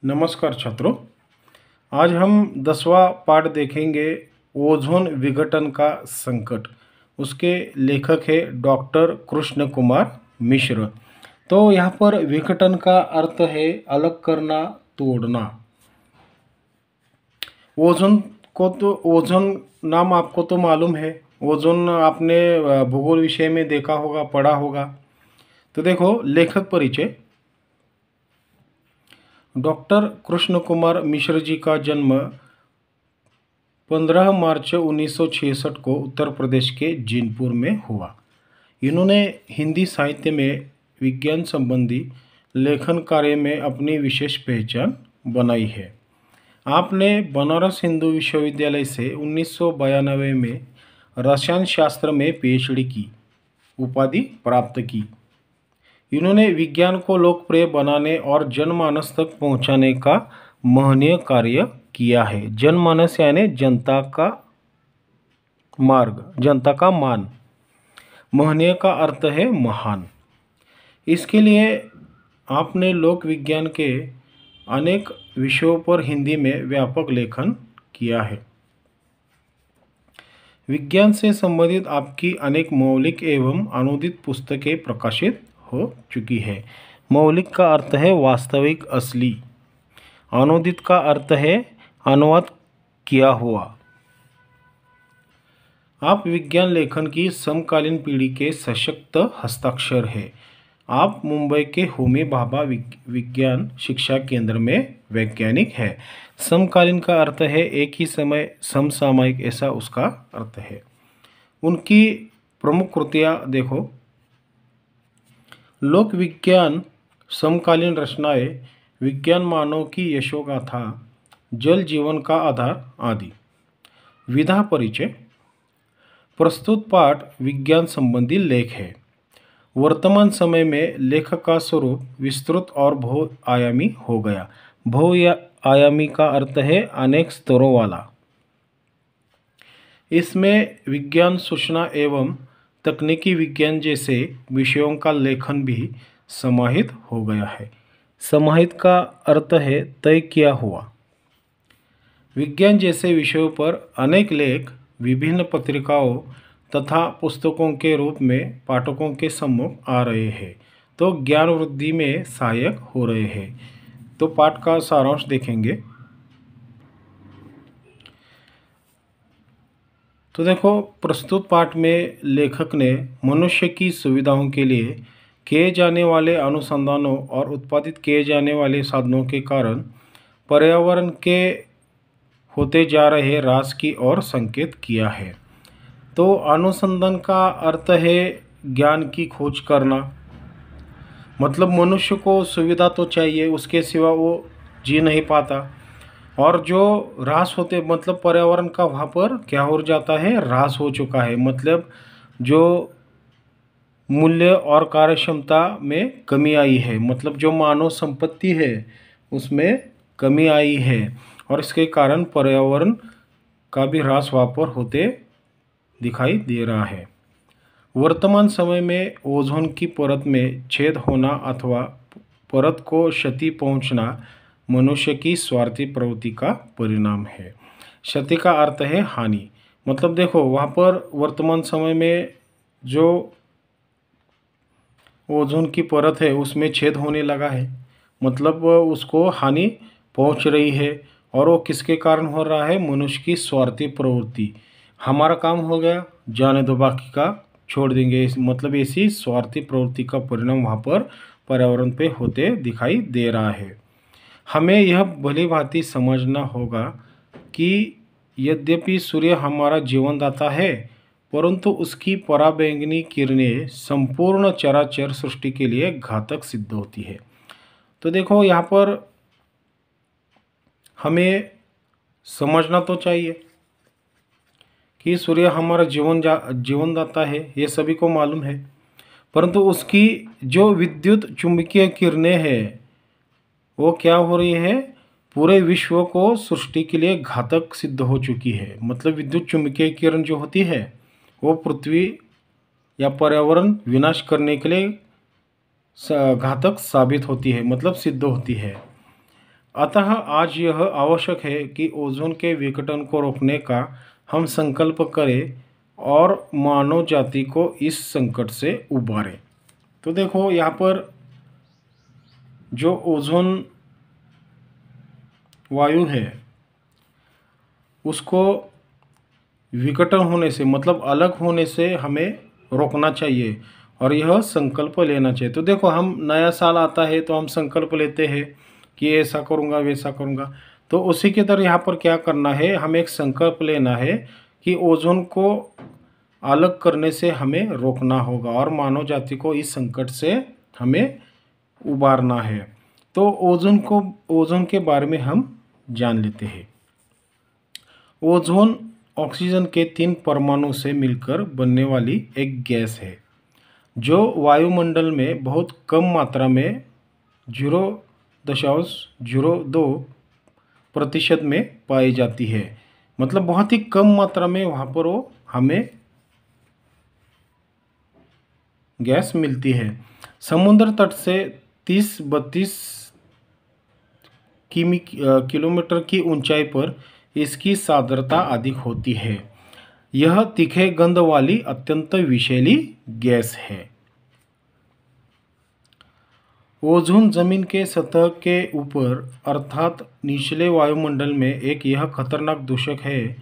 नमस्कार छात्रों। आज हम 10वां पाठ देखेंगे ओजोन विघटन का संकट। उसके लेखक है डॉक्टर कृष्ण कुमार मिश्र। तो यहाँ पर विघटन का अर्थ है अलग करना, तोड़ना। ओजोन ओजोन नाम आपको तो मालूम है। ओजोन आपने भूगोल विषय में देखा होगा, पढ़ा होगा। तो देखो लेखक परिचय। डॉक्टर कृष्ण कुमार मिश्र जी का जन्म 15 मार्च 1966 को उत्तर प्रदेश के जौनपुर में हुआ। इन्होंने हिंदी साहित्य में विज्ञान संबंधी लेखन कार्य में अपनी विशेष पहचान बनाई है। आपने बनारस हिंदू विश्वविद्यालय से 1992 में रसायन शास्त्र में पीएचडी की उपाधि प्राप्त की। इन्होंने विज्ञान को लोकप्रिय बनाने और जनमानस तक पहुंचाने का महनीय कार्य किया है। जनमानस यानी जनता का मार्ग, जनता का मान। महनीय का अर्थ है महान। इसके लिए आपने लोक विज्ञान के अनेक विषयों पर हिंदी में व्यापक लेखन किया है। विज्ञान से संबंधित आपकी अनेक मौलिक एवं अनुदित पुस्तकें प्रकाशित हो चुकी है। मौलिक का अर्थ है वास्तविक, असली। अनुदित का अर्थ है अनुवाद किया हुआ। आप विज्ञान लेखन की समकालीन पीढ़ी के सशक्त हस्ताक्षर है। आप मुंबई के होमी भाभा विज्ञान शिक्षा केंद्र में वैज्ञानिक है। समकालीन का अर्थ है एक ही समय, समसामयिक, ऐसा उसका अर्थ है। उनकी प्रमुख कृतियाँ देखो। लोक विज्ञान, समकालीन रचनाएं, विज्ञान मानव की यशोगाथा, जल जीवन का आधार आदि। विधा परिचय। प्रस्तुत पाठ विज्ञान संबंधी लेख है। वर्तमान समय में लेखक का स्वरूप विस्तृत और बहुआयामी हो गया। बहुआयामी का अर्थ है अनेक स्तरों वाला। इसमें विज्ञान, सूचना एवं तकनीकी विज्ञान जैसे विषयों का लेखन भी समाहित हो गया है। समाहित का अर्थ है तय किया हुआ। विज्ञान जैसे विषयों पर अनेक लेख विभिन्न पत्रिकाओं तथा पुस्तकों के रूप में पाठकों के सम्मुख आ रहे हैं, तो ज्ञान वृद्धि में सहायक हो रहे हैं। तो पाठ का सारांश देखेंगे। तो देखो, प्रस्तुत पाठ में लेखक ने मनुष्य की सुविधाओं के लिए किए जाने वाले अनुसंधानों और उत्पादित किए जाने वाले साधनों के कारण पर्यावरण के होते जा रहे ह्रास की ओर संकेत किया है। तो अनुसंधान का अर्थ है ज्ञान की खोज करना। मतलब मनुष्य को सुविधा तो चाहिए, उसके सिवा वो जी नहीं पाता। और जो ह्रास होते, मतलब पर्यावरण का वहाँ पर क्या हो जाता है, ह्रास हो चुका है। मतलब जो मूल्य और कार्यक्षमता में कमी आई है, मतलब जो मानव संपत्ति है उसमें कमी आई है, और इसके कारण पर्यावरण का भी ह्रास वहाँ पर होते दिखाई दे रहा है। वर्तमान समय में ओजोन की परत में छेद होना अथवा परत को क्षति पहुंचना मनुष्य की स्वार्थी प्रवृत्ति का परिणाम है। क्षति का अर्थ है हानि। मतलब देखो, वहाँ पर वर्तमान समय में जो ओजोन की परत है उसमें छेद होने लगा है, मतलब उसको हानि पहुंच रही है। और वो किसके कारण हो रहा है? मनुष्य की स्वार्थी प्रवृत्ति। हमारा काम हो गया, जाने दो, बाकी का छोड़ देंगे। मतलब ऐसी स्वार्थी प्रवृत्ति का परिणाम वहाँ पर पर्यावरण पे होते दिखाई दे रहा है। हमें यह भली भांति समझना होगा कि यद्यपि सूर्य हमारा जीवनदाता है, परंतु उसकी पराबैंगनी किरणें संपूर्ण चराचर सृष्टि के लिए घातक सिद्ध होती है। तो देखो, यहाँ पर हमें समझना तो चाहिए कि सूर्य हमारा जीवनदाता है, ये सभी को मालूम है। परंतु उसकी जो विद्युत चुंबकीय किरणें हैं वो क्या हो रही है, पूरे विश्व को सृष्टि के लिए घातक सिद्ध हो चुकी है। मतलब विद्युत चुंबकीय किरण जो होती है वो पृथ्वी या पर्यावरण विनाश करने के लिए घातक साबित होती है, मतलब सिद्ध होती है। अतः आज यह आवश्यक है कि ओजोन के विघटन को रोकने का हम संकल्प करें और मानव जाति को इस संकट से उबारें। तो देखो यहाँ पर जो ओजोन वायु है उसको विघटन होने से मतलब अलग होने से हमें रोकना चाहिए और यह संकल्प लेना चाहिए। तो देखो हम नया साल आता है तो हम संकल्प लेते हैं कि ऐसा करूँगा वैसा करूँगा। तो उसी की तरह यहाँ पर क्या करना है, हमें एक संकल्प लेना है कि ओजोन को अलग करने से हमें रोकना होगा और मानव जाति को इस संकट से हमें उबारना है। तो ओजोन के बारे में हम जान लेते हैं। ओजोन ऑक्सीजन के 3 परमाणु से मिलकर बनने वाली एक गैस है जो वायुमंडल में बहुत कम मात्रा में 0.02% में पाई जाती है। मतलब बहुत ही कम मात्रा में वहाँ पर वो हमें गैस मिलती है। समुद्र तट से 30-32 किलोमीटर की ऊंचाई पर इसकी सांद्रता अधिक होती है। यह तीखे गंध वाली अत्यंत विषैली गैस है। ओजोन जमीन के सतह के ऊपर अर्थात निचले वायुमंडल में एक यह खतरनाक दूषक है,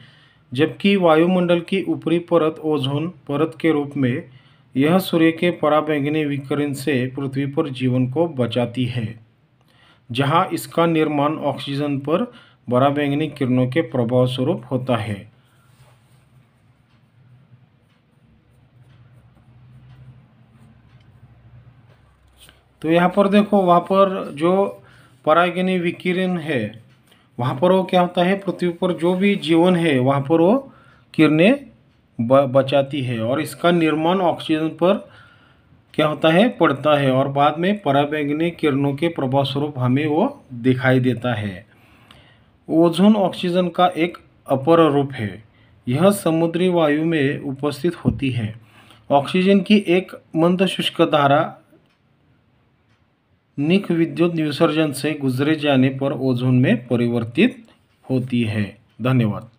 जबकि वायुमंडल की ऊपरी परत ओजोन परत के रूप में यह सूर्य के पराबैंगनी विकिरण से पृथ्वी पर जीवन को बचाती है, जहां इसका निर्माण ऑक्सीजन पर पराबैंगनी किरणों के प्रभाव स्वरूप होता है। तो यहाँ पर देखो वहाँ पर जो पराबैंगनी विकिरण है वहाँ पर वो क्या होता है, पृथ्वी पर जो भी जीवन है वहाँ पर वो किरणें बचाती है और इसका निर्माण ऑक्सीजन पर क्या होता है, पड़ता है और बाद में पराबैंगनी किरणों के प्रभाव स्वरूप हमें वो दिखाई देता है। ओजोन ऑक्सीजन का एक अपर रूप है। यह समुद्री वायु में उपस्थित होती है। ऑक्सीजन की एक मंद शुष्क धारा निक विद्युत विसर्जन से गुजरे जाने पर ओजोन में परिवर्तित होती है। धन्यवाद।